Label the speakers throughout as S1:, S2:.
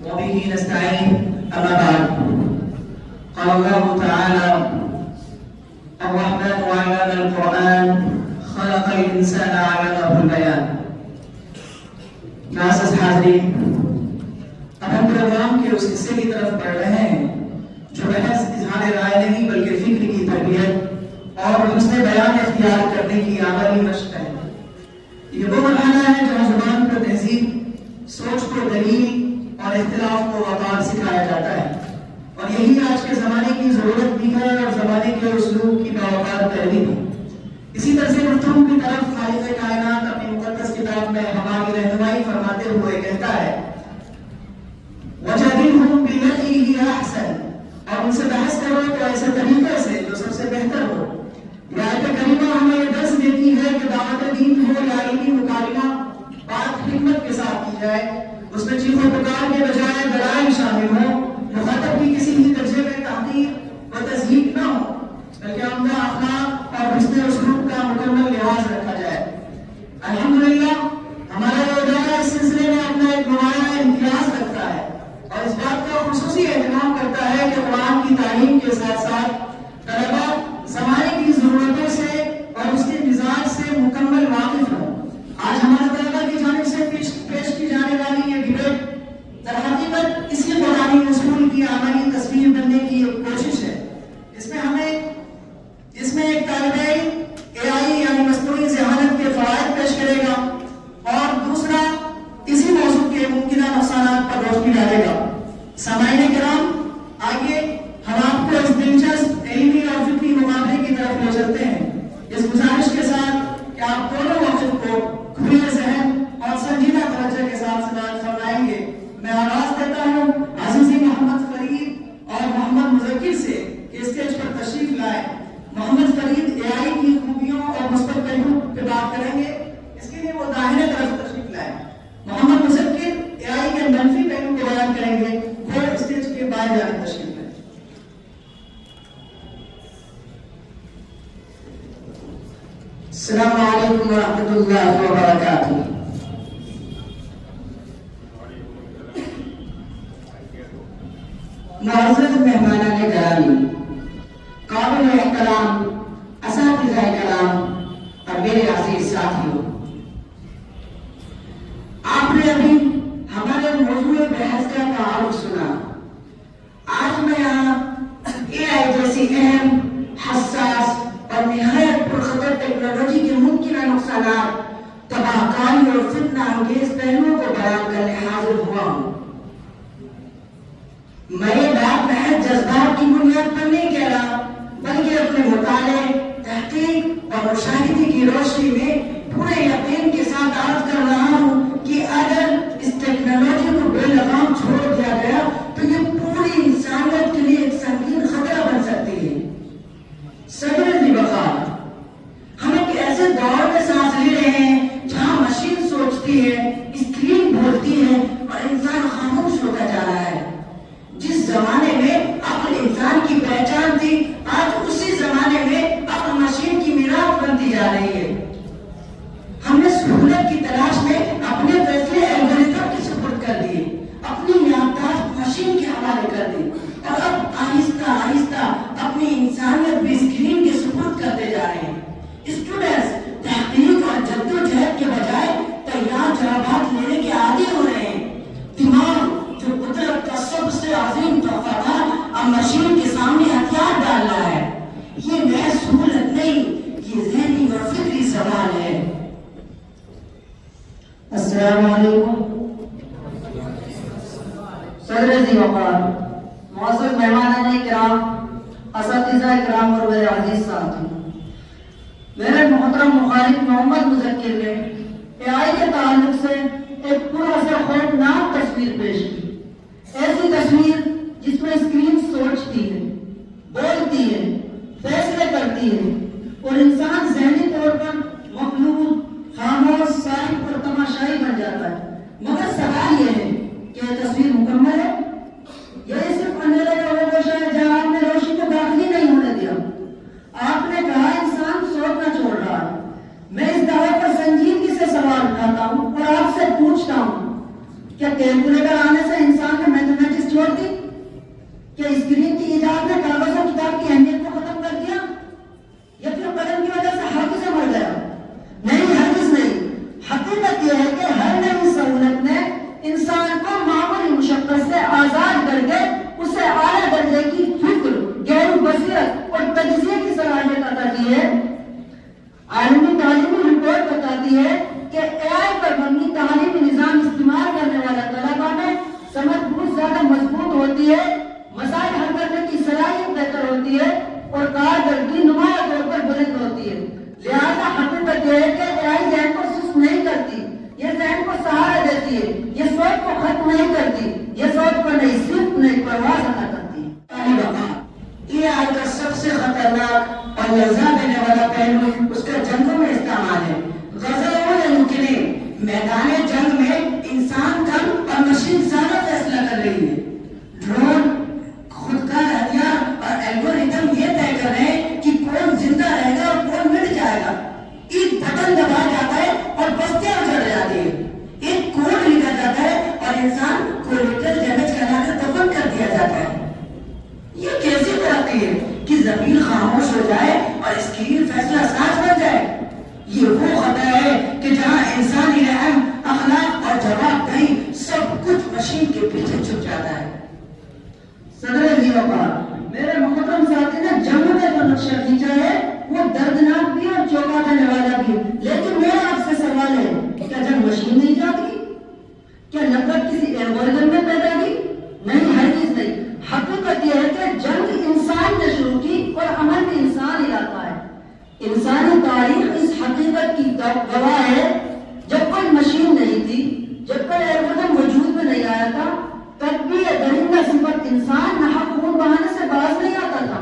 S1: وبه نستعين. أما بعد، قال الله تعالى: الرحمن علم القرآن خلق الإنسان علمه البيان. معزز حاضرین، اب ہم پروگرام کے اس حصے کی طرف بڑھ رہے ہیں جو بحث اظہار رائے نہیں بلکہ فکر کی تربیت اور حسن بیان اختیار کرنے کی عملی مشق ہے. یہ وہ مرحلہ ہے جہاں زبان کو تہذیب، سوچ کو دلیل اور اختلاف کو وقار سکھایا جاتا ہے، اور یہی آج کے زمانے کی ضرورت بھی ہے اور زمانے کے اسلوب کی باوقار پیروی بھی. اسی طرز گفتگو کی طرف خالق کائنات اپنی مقدس کتاب میں ہماری رہنمائی فرماتے ہوئے کہتا ہے: وَجَادِلْهُمْ بِالَّتِي هِيَ أَحْسَنُ، اور ان سے بحث کرو تو ایسے طریقے سے جو سب سے بہتر ہو. آیت کریمہ ہمیں یہ درس دیتی ہے کہ دعوت دین ہو یا علمی مکالمہ بات حکمت کے ساتھ کی جائے، اس میں چیخ و پکار کے بجائے دلائل شامل ہو، مخاطب کی کسی بھی درجے میں تحقیر و تضحیق نہ ہو، بلکہ عمدہ اخلاق اور حسن اسلوب کا مکمل لحاظ رکھا جائے. الحمدللہ ہمارا ادارہ اس سلسلے میں اپنا ایک نمایاں امتیاز رکھتا ہے اور اس بات کا خصوصی اہتمام کرتا ہے کہ قرآن کی تعلیم کے ساتھ ساتھ طلبہ زمانے کی ضرورتوں سے اور اس کے مزاج سے مکمل واقف ہوں. آج ہمارے طلبہ کی جانب سے پیش کی جانے والی یہ ڈبیٹ در حقیقت اسی قرآنی اصول کی عملی تصویر بننے کی ایک کوشش ہے. اس میں ایک طالب علم AI یعنی مصنوعی ذہانت کے فوائد پیش کرے گا اور دوسرا اسی موضوع کے ممکنہ نقصانات پر روشنی ڈالے گا. سامعین کرام، آئیے ہم آپ کو اس دلچسپ علمی اور فکری مقابلے کی طرف لے چلتے ہیں، اس گزارش کے ساتھ کہ آپ دونوں وقت کو کھلے ذہن اور سنجیدہ توجہ کے ساتھ سماعت فرمائیں گے. میں آغاز کرتا ہوں عزیزی محمد فرید اور محمد مذکر سے کہ اسٹیج پر تشریف لائیں. محمد فرید AI کی خوبیوں اور مثبت پہلو پہ بات کریں گے، اس کے لیے وہ داہنے طرف تشریف لائیں. محمد مذکر AI کے منفی پہلو کو بیان کریں گے، وہ اسٹیج کے بائیں جانب تشریف لائیں. السلام علیکم ورحمۃ اللہ وبرکاتہ. معزز مہمانان گرامی، قابل احترام اساتذہ کرام اور میرے عزیز ساتھیوں، آپ نے ابھی ہمارے موضوع بحث کا تعارف سنا. آج میں یہاں AI جیسی اہم، حساس اور نہایت پرخطر ٹیکنالوجی کے ممکنہ نقصانات، تباہ کاری اور فتنہ انگیز پہلوؤں کو بیان کرنے حاضر ہوا ہوں. میں یہ بات محض جذبات کی بنیاد پر نہیں کہہ رہا، بلکہ اپنے مطالعے، تحقیق اور مشاہدے کی روشنی میں پورے یقین کے ساتھ عرض کر رہا ہوں کہ اگر اس ٹیکنالوجی کو بے لگام چھوڑ دیا گیا تو یہ پوری انسانیت کے لیے ایک سنگین خطرہ بن سکتی ہے. صبر دی بقا، ہم ایک ایسے دور میں سانس لے رہے ہیں جہاں مشین سوچتی ہے، اسکرین بولتی ہے اور انسان خاموش ہوتا جا رہا ہے. جس زمانے میں عقل انسان کی پہچان تھی، آج اسی زمانے میں عقل مشین کی میراث بنتی جا رہی ہے. ہم نے سہولت کی تلاش میں اپنے فیصلے الگورتھم کے سپرد کر دیے، اپنی یادداشت مشین کے حوالے کر دی، اور اب آہستہ آہستہ اپنی انسانیت بھی اسکرین کے سپرد کرتے جا رہے ہیں. اسٹوڈنٹس تحقیق اور جدوجہد کے بجائے تیار جوابات لینے کے عادی ہو رہے ہیں. دماغ جو قدرت کا سب سے عظیم تحفہ تھا، اب مشین کے سامنے ہتھیار ڈال رہا ہے. یہ محض سہولت نہیں، یہ ذہنی اور فکری سوال ہے. السلام علیکم. صدر ذی وقار، معزز مہمانان کرام، اساتذہ کرام اور میرے عزیز ساتھی، میرے محترم مخالف محمد مذکر نے AI کے تعلق سے ایک پورا سے خوفناک تصویر پیش کی. ایسی تصویر جس میں اسکرین سوچتی ہے، بولتی ہے، فیصلے کرتی ہے اور انسان ذہنی طور پر مخلوط، خاموش، صائب اور تماشائی بن جاتا ہے. مگر سوال یہ ہے کہ یہ تصویر مکمل ہے؟ یہ صرف اندھیرے کا وہ گوشہ ہے جہاں آپ نے روشنی کو داخلی نہیں ہونے دیا. آپ نے کہا انسان سوچنا چھوڑ رہا ہے. میں اس دعوے پر سنجیدگی سے سوال اٹھاتا ہوں اور آپ سے پوچھتا ہوں، کیا کیلکولیٹر آنے سے انسان نے حقیقت یہ ہے کہ ہر نئی سہولت نے انسان کو معمولی مشقت سے آزاد کر کے اسے اعلیٰ درجے کی فکر، گہری بصیرت اور تجزیے کی صلاحیت عطا کی ہے۔ عالمی تعلیمی رپورٹ بتاتی ہے کہ اے آئی پر مبنی تعلیمی نظام استعمال کرنے والا طلباء میں سمجھ بہت زیادہ مضبوط ہوتی ہے، مسائل حل کرنے کی صلاحیت بہتر ہوتی ہے اور کارکردگی نمایاں طور پر بلند ہوتی ہے۔ لہذا حقیقت یہ ہے کہ اے آئی ذہن کو سست نہیں کرتی، یہ ذہن کو سہارا دیتی ہے، یہ سوچ کو ختم نہیں کرتی، یہ سوچ کو نہیں صرف نئی پرواز عطا کرتی ہے۔ اے آئی کا سب سے خطرناک اور لرزا دینے والا پہلو اس کا جنگوں میں استعمال ہے۔ غزہ یمکن میدان جنگ میں انسان کم اور مشین زیادہ فیصلہ کر رہی ہے۔ ڈرون، خودکار ہتھیار اور الگوریتم یہ طے کر رہے ہیں کہ کون زندہ رہے گا اور کون مٹ جائے گا۔ ایک بٹن دبایا جاتا ہے اور بستیاں اجڑ جاتی ہیں، ایک کوڈ لکھا جاتا ہے اور انسان کو لیٹل ڈیمیج کرا کر دفن کر دیا جاتا ہے۔ یہ کیسی ترقی ہے کہ زمین خاموش ہو جائے اور اسکرین فیصلہ ساز بن جائے؟ یہ وہ خطا ہے کہ جہاں انسانی رحم، اخلاق اور جواب دہی سب کچھ مشین کے پیچھے چھپ جاتا ہے۔ صدر وقار، میرے محترم ساتھی نے جنگ میں جو نقشہ کھینچا ہے وہ دردناک بھی اور چونکا دینے والا بھی، لیکن میرا آپ سے سوال ہے، کیا جنگ مشین نہیں جاتی؟ کیا نفرت کسی الگوریتم میں پیدا کی؟ نہیں، ہرگز نہیں۔ حقیقت یہ ہے کہ جنگ انسان نے شروع کی اور عمل بھی انسان ہی لاتا ہے۔ انسانی تاریخ اس حقیقت کی گواہ ہے، جب کوئی مشین نہیں تھی، جب کوئی الگوریتم وجود میں نہیں آیا تھا، تب بھی یہ درندہ صفت انسان ناحق خون بہانے سے باز نہیں آتا تھا۔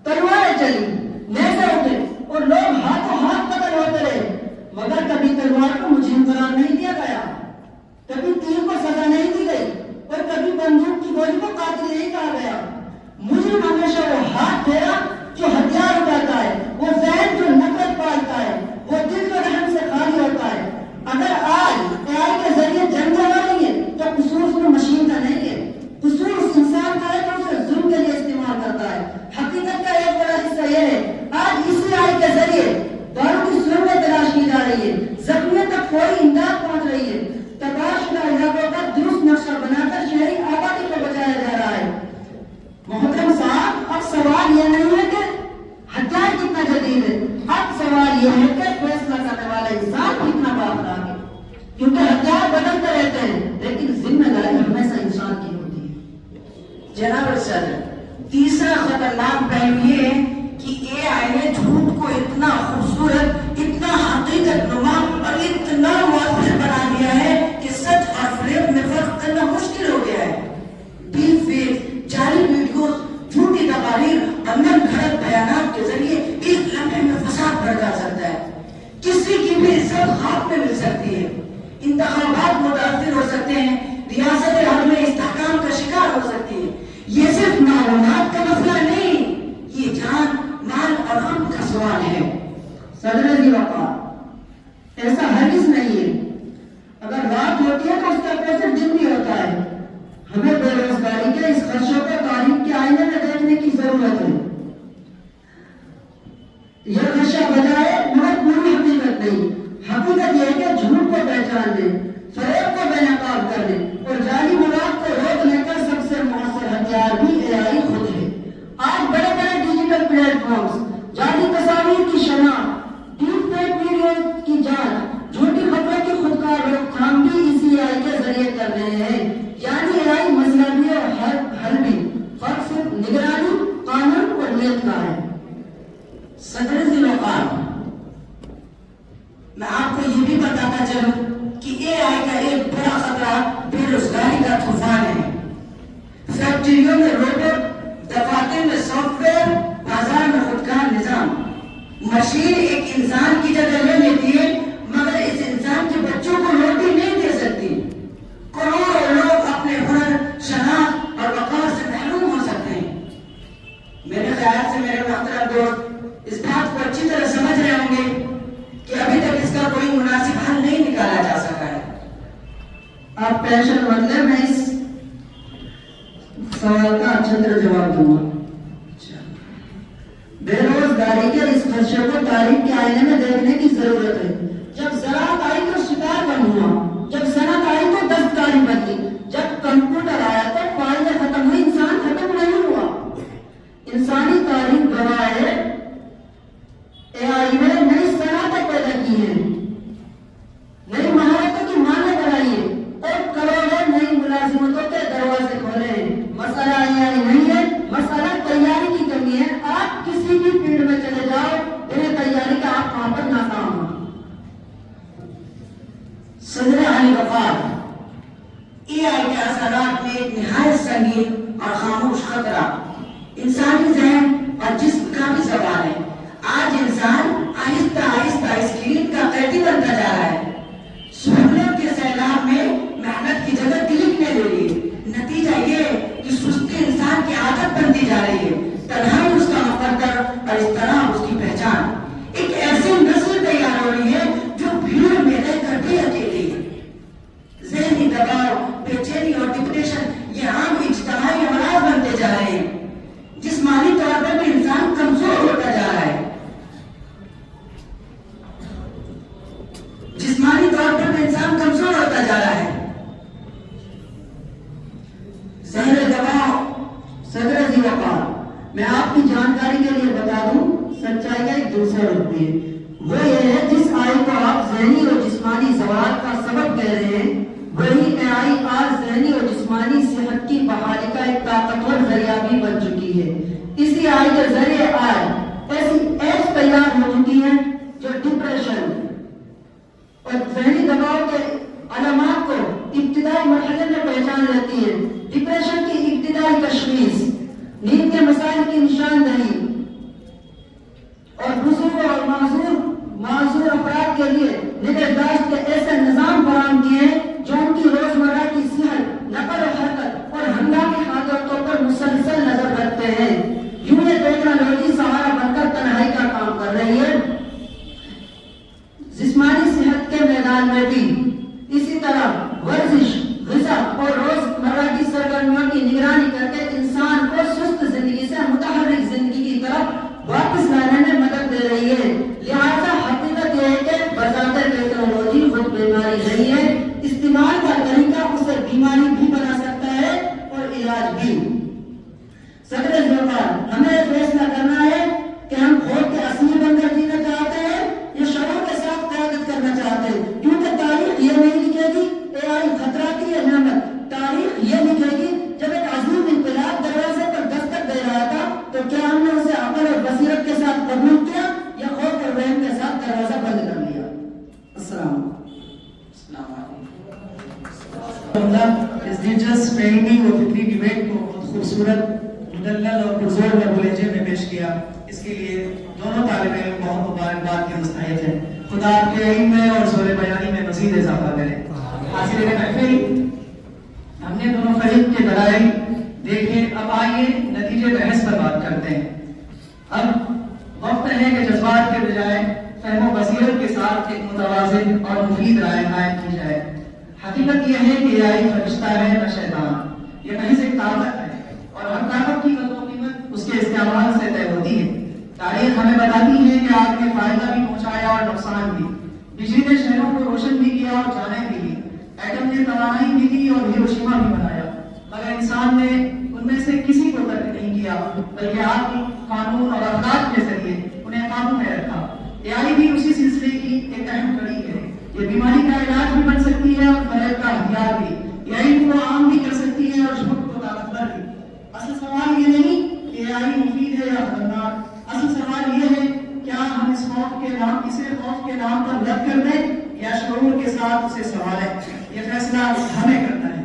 S1: تلواریں چلی، نیزے اٹھے اور لوگ ہاتھوں ہاتھ قتل ہوتے رہے، مگر کبھی تلوار کو مجرم قرار نہیں دیا گیا، کبھی تیر کو سزا نہیں دی گئی اور کبھی بندوق کی گولی کو قاتل نہیں کہا گیا۔ مجرم ہمیشہ وہ ہاتھ پھیرا جو ہتھیار اٹھاتا ہے، وہ ذہن جو نفرت پالتا ہے، وہ دل جو رحم سے خالی ہوتا ہے۔ اگر آج اے آئی کے ذریعے جنگ ہو رہی ہے تو قصور اس میں مشین کا نہیں ہے، قصور اس انسان کا ہے جو اسے ظلم کے لیے استعمال کرتا ہے۔ حقیقت کا ایک بڑا حصہ یہ ہے، آج اسی آئی کے ذریعے داروں کی سرنگیں تلاش کی جا رہی ہے، زخمیوں تک فوری امداد پہنچ رہی ہے، تباہ شدہ علاقوں کا درست نقشہ بنا کر شہری آبادی کو بچایا جا رہا ہے۔ محترم صاحب، اب سوال یہ نہیں ہے کہ ہتھیار کتنا جدید ہے، اب سوال یہ ہے کہ فیصلہ کرنے والا انسان کتنا باخبر ہے، کیونکہ ہتھیار بدلتے رہتے ہیں لیکن ذمہ داری ہمیشہ انسان کی ہوتی ہے۔ جناب صدر، تیسرا خطرناک پہلو یہ ہے کہ اے آئی نے جھوٹ کو اتنا خوبصورت، اتنا حقیقت نما اور اتنا مؤثر بنا دیا ہے کہ سچ اور فریب میں فرق کرنا مشکل ہو گیا ہے۔ ڈیپ فیک، جعلی ویڈیوز، جھوٹی تقاریر اور من گھڑت بیانات کے ذریعے ایک لمحے میں فساد بڑھ جا سکتا ہے، کسی کی بھی عزت خاک میں مل سکتی ہے، انتخابات متاثر ہو سکتے ہیں، ریاست حل میں استحکام کا شکار ہو سکتی ہے۔ یہ صرف معلومات کا مسئلہ نہیں، یہ جان، مال اور امن کا سوال ہے۔ صدر وقار، ایسا ہرگز نہیں ہے، اگر رات ہوتی ہے تو اس کا اپوزٹ دن بھی ہوتا ہے۔ ہمیں بے روزگاری کے اس خدشے کو تاریخ کے آئینے میں دیکھنے کی ضرورت ہے۔ یہ خدشہ بجائے مگر پوری حقیقت نہیں، حقیقت یہ ہے کہ جھوٹ کو پہچان لیں، فریب کو بے نقاب کر لیں اور جعلی مواد کو روکنے کا سب سے مؤثر ہتھیار بھی اے آئی خود ہے۔ آج بڑے بڑے ڈیجیٹل پلیٹ فارمز جعلی تصاویر کی شناخت، ڈیپ فیک ویڈیوز کی جانچ، جھوٹی خبروں کی خودکار روک تھام بھی اسی اے آئی کے ذریعے کر رہے ہیں۔ یعنی اے آئی مسئلہ بھی اور حل بھی، فرق صرف نگرانی، قانون اور نیت کا ہے۔ صدر وقار، میں آپ کو یہ بھی بتاتا چلوں کہ اے آئی کا ایک بڑا خطرہ بے روزگاری کا طوفان ہے۔ فیکٹریوں میں روبوٹ، دفاتر میں سافٹ ویئر، بازار میں خودکار نظام۔ مشین ایک انسان کی جگہ لے لیتی ہے مگر اس انسان کے بچوں کو روٹی نہیں دے سکتی۔ کروڑوں لوگ اپنے ہنر، شناخت اور وقار سے محروم ہو سکتے ہیں۔ میرے خیال سے میرے محترم دوست اس بات کو اچھی طرح سمجھ رہے ہوں گے کہ ابھی تک اس کا کوئی مناسب حل نہیں نکالا جا سکا ہے۔ آپ ٹینشن مت لیں، میں اس سوال کا اچھی طرح جواب دوں گا۔ بے روزگاری کے اس خدشے کو تاریخ کے آئینے میں دیکھنے کی ضرورت ہے۔ جب زراعت آئی تو شکار علی وفات اے آئی کے اثرات میں ایک نہایت سنگین اور خاموش خطرہ انسانی ذہن اور جسم کا بھی سوال ہے. آج انسان آہستہ آہستہ اسکرین کا قیدی بنتا جا رہا ہے. سہولت کے سیلاب میں محنت کی جگہ کلک نے لے لی. نتیجہ یہ کہ سستی انسان کی عادت بنتی جا رہی ہے. تنہائی اس کا مقدر اور اس طرح اس کی پہچان. ایک ایسی نسل تیار ہو رہی ہے جو بھیڑ میں رہ کر بھی اکیلی ہے. ذہنی دباؤ، بے چینی اور ڈپریشن یہ عام اجتماعی امراض بنتے جا رہے ہیں. جسمانی طور پر بھی انسان کمزور ہوتا جا رہا ہے. جسمانی طور پر بھی انسان کمزور ہوتا جا رہا ہے. زہر دباؤ، صدر ذی وقار. میں آپ کی جانکاری کے لیے بتا دوں، سچائی کا ایک دوسرا رخ بھی ہے. وہ یہ ہے جس آئی کو آپ ذہنی اور جسمانی زوال کا سبب کہہ رہے ہیں، وہی اے آئی آج ذہنی اور جسمانی صحت کی بحالی کا ایک طاقتور ذریعہ بھی بن چکی ہے. اسی آئی کے ذریعے آج ایسی ایپس تیار ہو چکی ہیں جو ڈپریشن اور ذہنی دباؤ کے علامات کو ابتدائی مرحلے میں پہچان لیتی ہے. ڈپریشن کی ابتدائی تشخیص، نیند کے مسائل کی نشاندہی اور بزرگ اور معذور افراد کے لیے نگہداشت کے ایسے نظام فراہم کیے جو ان کی روزمرہ کی صحت، نقل و حرکت اور ہنگامی حاجتوں پر مسلسل نظر رکھتے ہیں. یوں یہ ٹیکنالوجی سہارا بن کر تنہائی کا کام کر رہی ہے. جسمانی صحت کے میدان میں بھی اسی طرح ورزش، غذا اور روزمرہ کی سرگرمیوں کی نگرانی کر کے انسان کو سست زندگی سے متحرک زندگی کی طرف واپس لانے میں مدد دے رہی ہے. لہذا حقیقت یہ ہے کہ بذات ٹیکنالوجی خود بیماری نہیں ہے. استعمال کا طریقہ اسے بیماری بھی بنا سکتا ہے اور علاج بھی. صدر ذوقار، ہمیں فیصلہ کرنا ہے کہ ہم خود کے اصلی بندر جینا چاہتے ہیں یا شعور کے ساتھ قیادت کرنا چاہتے ہیں. کیونکہ تاریخ یہ نہیں لکھے گی اے آئی خطرہ کی ہے نعمت. تاریخ یہ لکھے گی جب ایک عظیم انقلاب دروازے پر دستک دے رہا تھا تو کیا ہم نے اسے عقل اور بصیرت کے ساتھ قبول کیا یا خوف اور وہم کے ساتھ دروازہ بند کر لیا. السلام علیکم.
S2: اس دلچسپ فہمی و فکری ڈیبیٹ کو بہت خوبصورت، مدلل اور پرزور لہجے میں پیش کیا. اس کے لیے دونوں طالب علم بہت مبارکباد کے مستحق ہیں. خدا آپ کے علم میں اور زور بیانی میں مزید اضافہ کرے. حاصل محفل ہم نے دونوں فریق کے دلائل دیکھے. اب آئیے نتیجے بحث پر بات کرتے ہیں. اب وقت ہے کہ جذبات کے بجائے فہم و بصیرت کے ساتھ ایک متوازن اور مفید رائے قائم کی جائے. حقیقت یہ ہے کہ AI فرشتہ ہے نہ شیطان. یہ محض ایک طاقت ہے اور ہر طاقت کی قدر و قیمت اس کے استعمال سے طے ہوتی ہے. تاریخ ہمیں بتاتی ہے کہ آگ نے فائدہ بھی پہنچایا اور نقصان بھی. بجلی نے شہروں کو روشن بھی کیا اور جانیں بھی لی. ایٹم نے توانائی بھی دی اور ہیروشیما بھی بنایا. مگر انسان نے ان میں سے کسی کو ترک نہیں کیا بلکہ عقل، قانون اور اخلاق کے ذریعے انہیں قابو میں رکھا. AI بھی اسی سلسلے کی ایک اہم کڑی ہے. یہ بیماری کا علاج بھی بن سکتی ہے اور فریب کا ہتھیار بھی. یہ علم کو عام بھی کر سکتی ہے اور جھوٹ کو طاقتور بھی. اصل سوال یہ نہیں کہ AI مفید ہے یا خطرناک. اصل سوال یہ ہے کیا ہم اسے خوف کے نام پر رد کر دیں یا شعور کے ساتھ اسے سنبھالیں. یہ فیصلہ ہمیں کرنا ہے.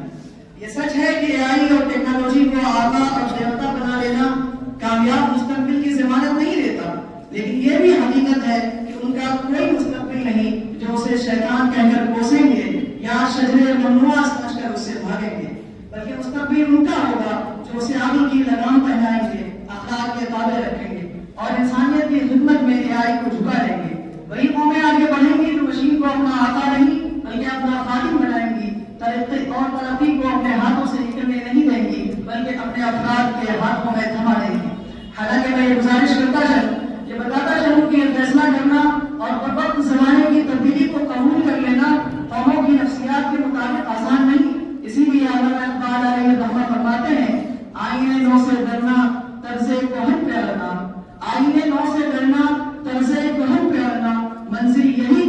S2: یہ سچ ہے کہ AI اور ٹیکنالوجی کو آقا اور دیوتا بنا لینا کامیاب مستقبل کی ضمانت نہیں دیتا، لیکن یہ بھی حقیقت ہے کہ ان کا کوئی مستقبل نہیں جو اسے شیطان کہہ کر کوسیں گے یا شجر ممنوع سمجھ کر اس سے بھاگیں گے، بلکہ مستقبل ان کا ہوگا جو اسے عقل کی لگام پہنائیں گے، اخلاق کے تابع رکھیں گے اور انسانیت کی خدمت میں AI کو جھکا دیں گے. وہی قومیں آگے بڑھیں گی جو مشین کو اپنا آقا نہیں بلکہ اپنا خادم بنائیں گی. ترقی کو اپنے ہاتھوں سے نکلنے نہیں دیں گی بلکہ اپنے افراد کے ہاتھوں میں تھما دیں گی. حالانکہ میں یہ گزارش کرتا چلوں، یہ بتاتا چلوں کہ یہ فیصلہ کرنا اور ہر وقت زمانے کی تبدیلی کو قبول کر لینا قوموں کی نفسیات کے مطابق آسان نہیں. اسی لیے علامہ اقبال علیہ رحمہ فرماتے ہیں، آئینے نو سے ڈرنا طرز کہن پہ آنا، آئینے نو سے ڈرنا طرز کہن پہ آنا، منزل یہی